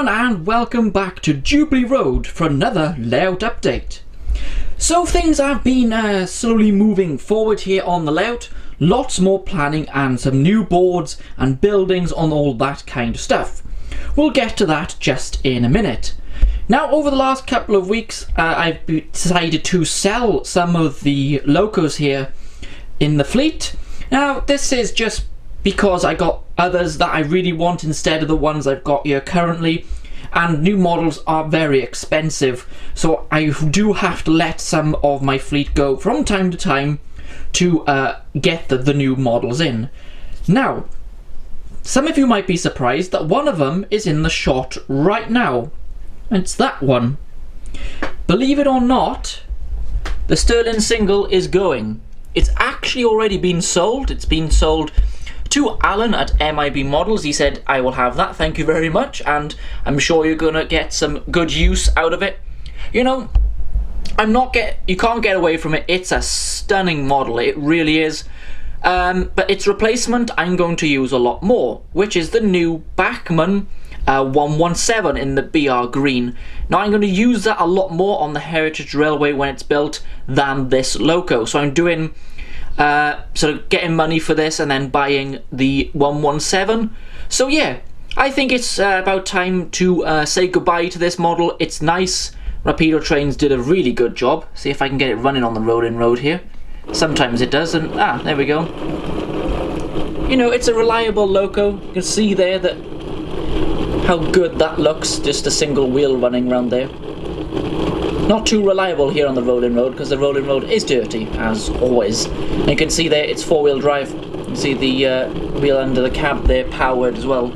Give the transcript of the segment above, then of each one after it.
everyone, and welcome back to Jubilee Road for another layout update. So things have been slowly moving forward here on the layout. Lots more planning and some new boards and buildings on all that kind of stuff. We'll get to that just in a minute. Now, over the last couple of weeks, I've decided to sell some of the locos here in the fleet. Now, this is just because I got others that I really want instead of the ones I've got here currently, and new models are very expensive, so I do have to let some of my fleet go from time to time to get the new models in. Now, some of you might be surprised that one of them is in the shot right now. It's that one. Believe it or not, the Sterling single is going. It's actually already been sold. It's been sold to Alan at MIB Models. He said, I will have that, thank you very much, and I'm sure you're gonna get some good use out of it. You know, you can't get away from it. It's a stunning model, it really is. But its replacement I'm going to use a lot more, which is the new Bachmann 117 in the BR green. Now I'm going to use that a lot more on the Heritage Railway when it's built than this loco. So I'm doing sort of getting money for this and then buying the 117. So yeah, I think it's about time to say goodbye to this model. It's nice. Rapido Trains did a really good job. See if I can get it running on the rolling road here. Sometimes it does, and there we go. You know, it's a reliable loco. You can see there that how good that looks, just a single wheel running around there. Not too reliable here on the rolling road because the rolling road is dirty, as always. And you can see there it's four-wheel drive. You can see the wheel under the cab there powered as well.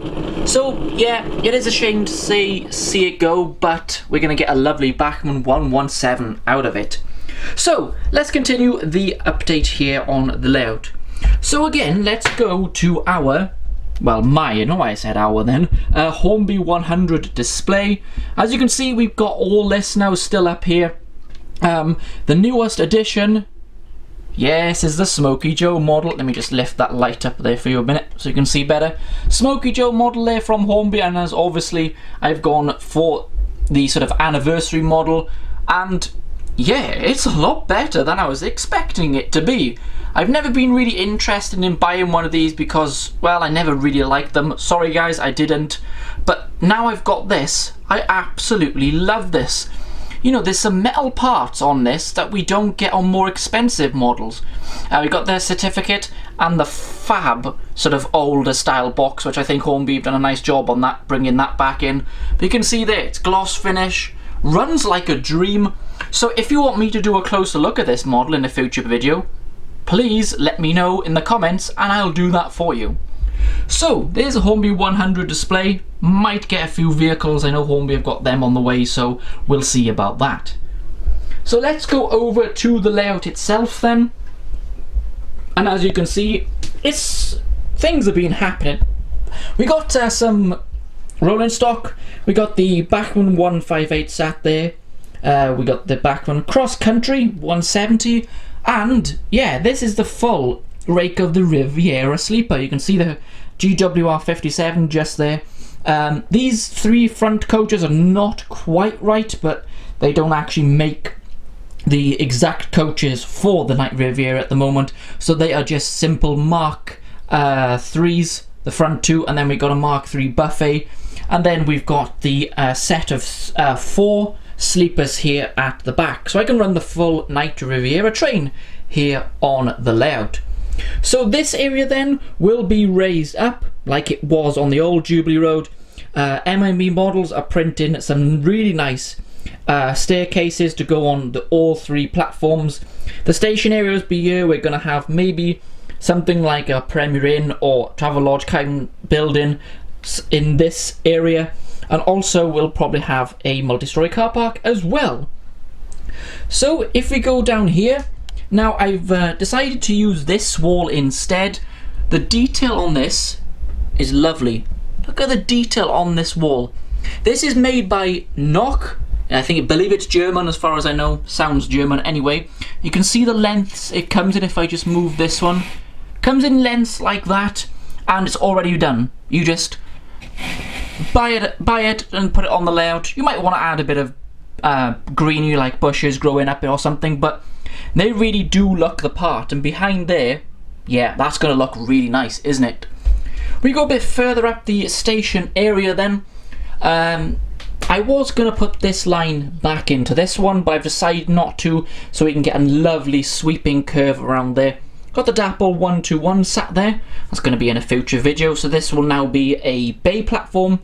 So yeah, it is a shame to see it go, but we're going to get a lovely Bachmann 117 out of it. So let's continue the update here on the layout. So again, let's go to our, well, I know why I said our then, Hornby 100 display. As you can see, we've got all this now still up here. The newest addition, yes, is the Smokey Joe model. Let me just lift that light up there for you a minute so you can see better. Smokey Joe model there from Hornby, and as obviously I've gone for the sort of anniversary model, and yeah, it's a lot better than I was expecting it to be. I've never been really interested in buying one of these because, well, I never really liked them. Sorry guys, I didn't. But now I've got this, I absolutely love this. You know, there's some metal parts on this that we don't get on more expensive models. We got their certificate and the fab sort of older style box, which I think Hornby have done a nice job on that, bringing that back in. But you can see there, it's gloss finish, runs like a dream. So if you want me to do a closer look at this model in a future video, please let me know in the comments and I'll do that for you. So there's a Hornby 100 display. Might get a few vehicles. I know Hornby have got them on the way, so we'll see about that. So let's go over to the layout itself then. And as you can see, things have been happening. We got some rolling stock. We got the Bachmann 158 sat there. We got the Bachmann Cross Country 170, and yeah, this is the full rake of the Riviera sleeper. You can see the GWR 57 just there. These three front coaches are not quite right, but they don't actually make the exact coaches for the Night Riviera at the moment, so they are just simple Mark 3s, the front two, and then we got a Mark 3 buffet, and then we've got the set of 4 sleepers here at the back, so I can run the full Night Riviera train here on the layout. So this area then will be raised up like it was on the old Jubilee Road. MIB Models are printing some really nice staircases to go on all 3 platforms. The station areas be here. We're going to have maybe something like a Premier Inn or Travelodge kind of building in this area. And also we'll probably have a multi-story car park as well. So if we go down here, now I've decided to use this wall instead. The detail on this is lovely. Look at the detail on this wall. This is made by Nock. I believe it's German as far as I know. Sounds German anyway. You can see the lengths it comes in if I just move this one. Comes in lengths like that, and it's already done. You just buy it and put it on the layout. You might want to add a bit of greenery, like bushes growing up or something, but they really do look the part. And behind there, yeah, that's going to look really nice, isn't it? We go a bit further up the station area then. I was going to put this line back into this one, but I've decided not to, so we can get a lovely sweeping curve around there. Got the Dapple 121 sat there. That's going to be in a future video, so this will now be a bay platform.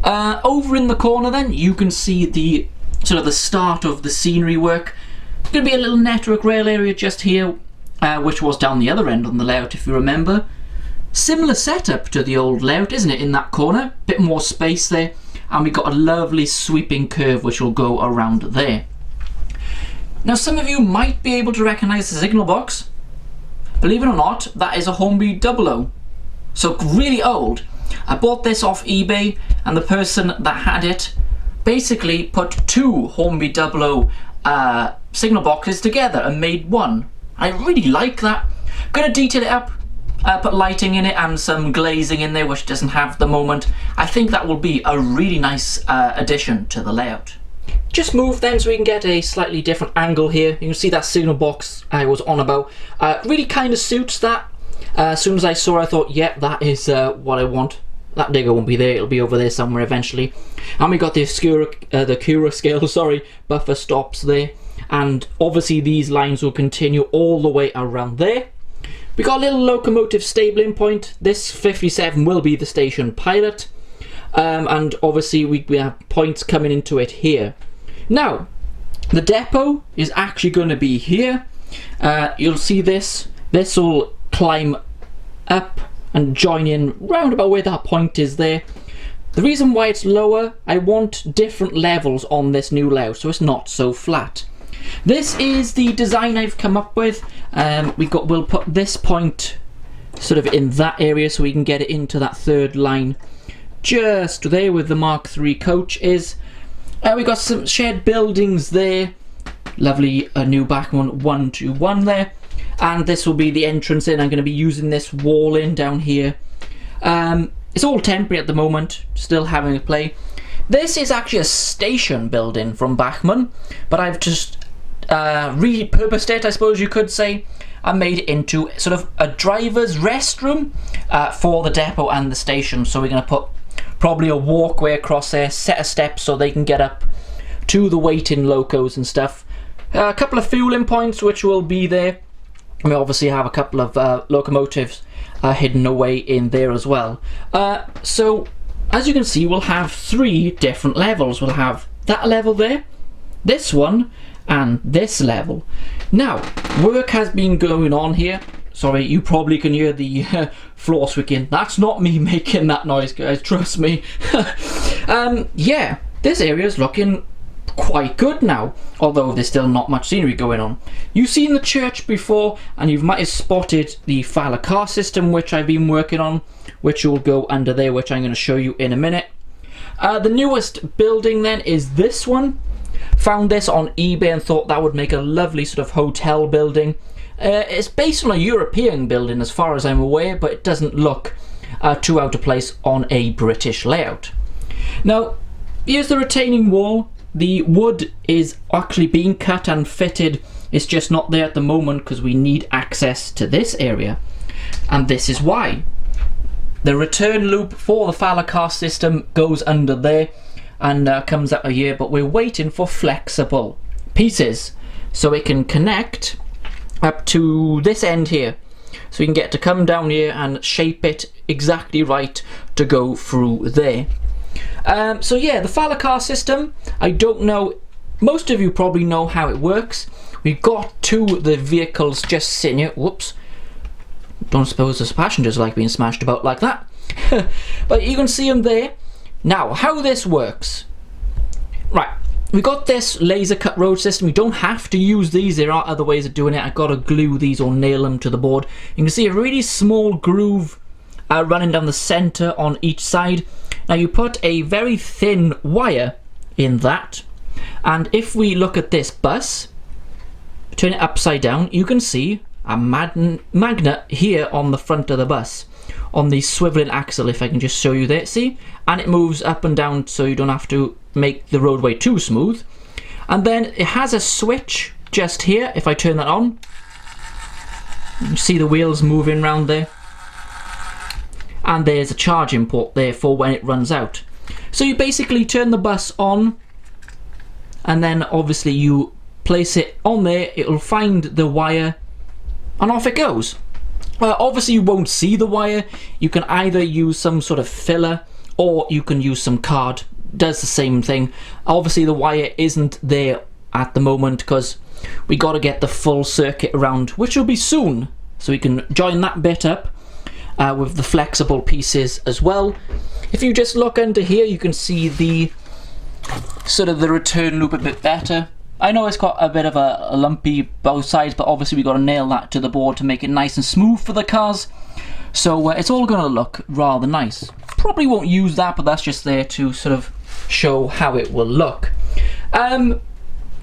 Over in the corner then, you can see the sort of the start of the scenery work. There's going to be a little network rail area just here, which was down the other end on the layout, if you remember. Similar setup to the old layout, isn't it, in that corner? Bit more space there, and we've got a lovely sweeping curve which will go around there. Now, some of you might be able to recognise the signal box. Believe it or not, that is a Hornby 00. So really old. I bought this off eBay, and the person that had it basically put two Hornby 00 signal boxes together and made one. I really like that. Gonna detail it up, put lighting in it and some glazing in there, which it doesn't have at the moment. I think that will be a really nice addition to the layout. Just move then so we can get a slightly different angle here. You can see that signal box I was on about. Really kind of suits that. As soon as I saw it, I thought, yeah, that is what I want. That digger won't be there, it'll be over there somewhere eventually. And we got the Cura scale, sorry, buffer stops there. And obviously these lines will continue all the way around there. We got a little locomotive stabling point. This 57 will be the station pilot. And obviously we have points coming into it here. Now, the depot is actually going to be here. You'll see this. This will climb up and join in round about where that point is there. The reason why it's lower, I want different levels on this new layout, so it's not so flat. This is the design I've come up with. We'll put this point sort of in that area so we can get it into that third line just there where the Mark III coach is. We got some shared buildings there. Lovely new Bachmann 121 there. And this will be the entrance in. I'm going to be using this wall in down here. It's all temporary at the moment, still having a play. This is actually a station building from Bachmann, but I've just repurposed it, I suppose you could say. I made it into sort of a driver's restroom for the depot and the station. So we're going to put probably a walkway across there, set of steps so they can get up to the waiting locos and stuff. A couple of fueling points which will be there. We obviously have a couple of locomotives hidden away in there as well. So as you can see, we'll have three different levels. We'll have that level there, this one, and this level. Now, work has been going on here. Sorry, you probably can hear the floor squeaking. That's not me making that noise, guys, trust me. Yeah, this area is looking quite good now, although there's still not much scenery going on. You've seen the church before, and you might have spotted the Fowler car system which I've been working on, which will go under there, which I'm going to show you in a minute. The newest building then is this one. Found this on eBay and thought that would make a lovely sort of hotel building. It's based on a European building as far as I'm aware, but it doesn't look too out of place on a British layout. Now, here's the retaining wall. The wood is actually being cut and fitted. It's just not there at the moment because we need access to this area. And this is why. The return loop for the Fowler car system goes under there and comes out here, but we're waiting for flexible pieces so it can connect up to this end here. So we can get to come down here and shape it exactly right to go through there. So yeah, the Fowler car system, I don't know, most of you probably know how it works. We've got two of the vehicles just sitting here. Whoops. Don't suppose the passengers like being smashed about like that. But you can see them there. Now, how this works. Right, we got this laser cut road system. You don't have to use these, there are other ways of doing it. I've got to glue these or nail them to the board. You can see a really small groove running down the center on each side. Now you put a very thin wire in that, and if we look at this bus, turn it upside down, you can see a magnet here on the front of the bus, on the swiveling axle, if I can just show you there, see? And it moves up and down so you don't have to make the roadway too smooth. And then it has a switch just here. If I turn that on, you see the wheels moving around there. And there's a charging port there for when it runs out. So you basically turn the bus on, and then obviously you place it on there, it'll find the wire, and off it goes. Obviously you won't see the wire. You can either use some sort of filler, or you can use some card. Does the same thing. Obviously the wire isn't there at the moment because we got to get the full circuit around, which will be soon, so we can join that bit up with the flexible pieces as well. If you just look under here, you can see the sort of the return loop a bit better. I know it's got a bit of a lumpy both sides, but obviously we got to nail that to the board to make it nice and smooth for the cars. So it's all going to look rather nice. Probably won't use that, but that's just there to sort of show how it will look.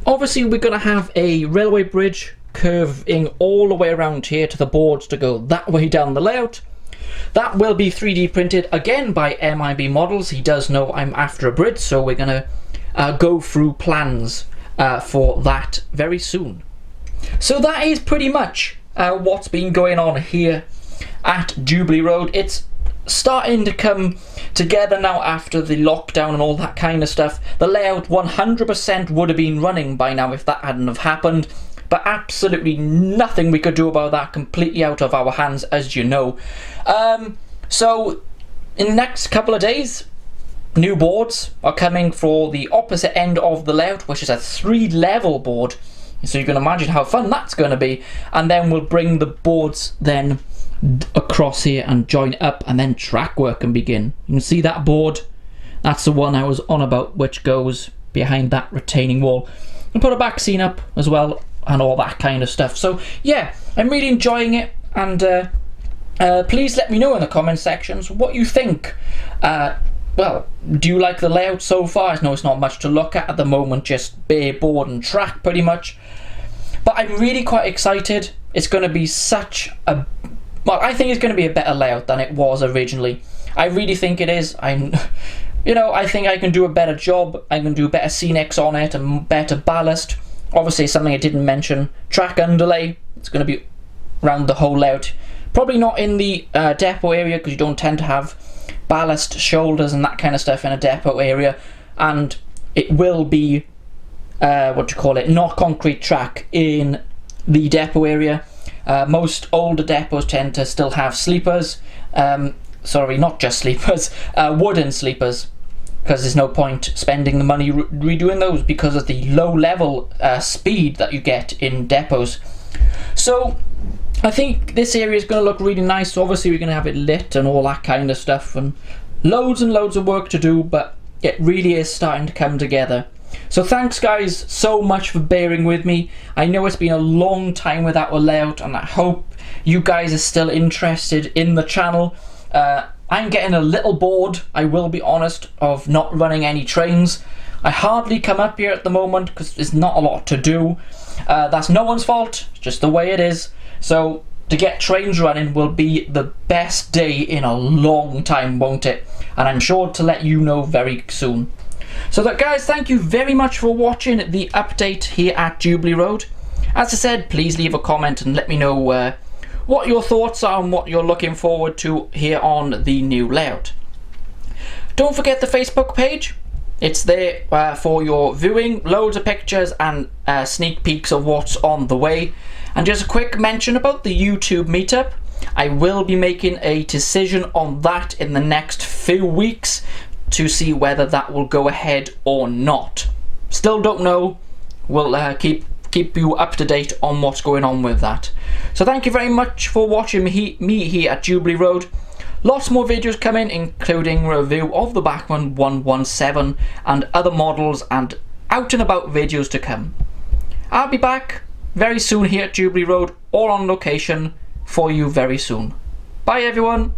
Obviously we're going to have a railway bridge curving all the way around here to the boards to go that way down the layout. That will be 3D printed again by MIB Models. He does know I'm after a bridge, so we're going to go through plans for that very soon. So that is pretty much what's been going on here at Jubilee Road. It's starting to come together now after the lockdown and all that kind of stuff. The layout 100% would have been running by now if that hadn't have happened, but absolutely nothing we could do about that, completely out of our hands, as you know. So in the next couple of days, new boards are coming for the opposite end of the layout, which is a 3-level board, so you can imagine how fun that's going to be. And then we'll bring the boards then across here and join up, and then track work can begin. You can see that board, that's the one I was on about, which goes behind that retaining wall, and put a back scene up as well and all that kind of stuff. So yeah, I'm really enjoying it, and please let me know in the comment sections what you think. Well, do you like the layout so far? I know it's not much to look at the moment, just bare board and track pretty much, but I'm really quite excited. It's going to be such a, well, I think it's going to be a better layout than it was originally. I really think it is. You know, I think I can do a better job. I can do better scenics on it and better ballast. Obviously, something I didn't mention, track underlay. It's going to be around the whole layout. Probably not in the depot area, because you don't tend to have ballast shoulders and that kind of stuff in a depot area. And it will be, not concrete track in the depot area. Most older depots tend to still have sleepers. Sorry, not just sleepers, wooden sleepers, because there's no point spending the money redoing those because of the low level speed that you get in depots. So I think this area is going to look really nice. So obviously we're going to have it lit and all that kind of stuff, and loads of work to do, but it really is starting to come together. So thanks guys so much for bearing with me. I know it's been a long time without a layout, and I hope you guys are still interested in the channel. I'm getting a little bored, I will be honest, of not running any trains. I hardly come up here at the moment because there's not a lot to do. That's no one's fault, it's just the way it is. So to get trains running will be the best day in a long time, won't it? And I'm sure to let you know very soon. So that guys, thank you very much for watching the update here at Jubilee Road. As I said, please leave a comment and let me know what your thoughts are and what you're looking forward to here on the new layout. Don't forget the Facebook page. It's there for your viewing, loads of pictures and sneak peeks of what's on the way. And just a quick mention about the YouTube meetup. I will be making a decision on that in the next few weeks to see whether that will go ahead or not. Still don't know. We'll keep you up to date on what's going on with that. So thank you very much for watching me here at Jubilee Road. Lots more videos coming, including a review of the Bachmann 117 and other models, and out and about videos to come. I'll be back very soon here at Jubilee Road, all on location for you very soon. Bye everyone.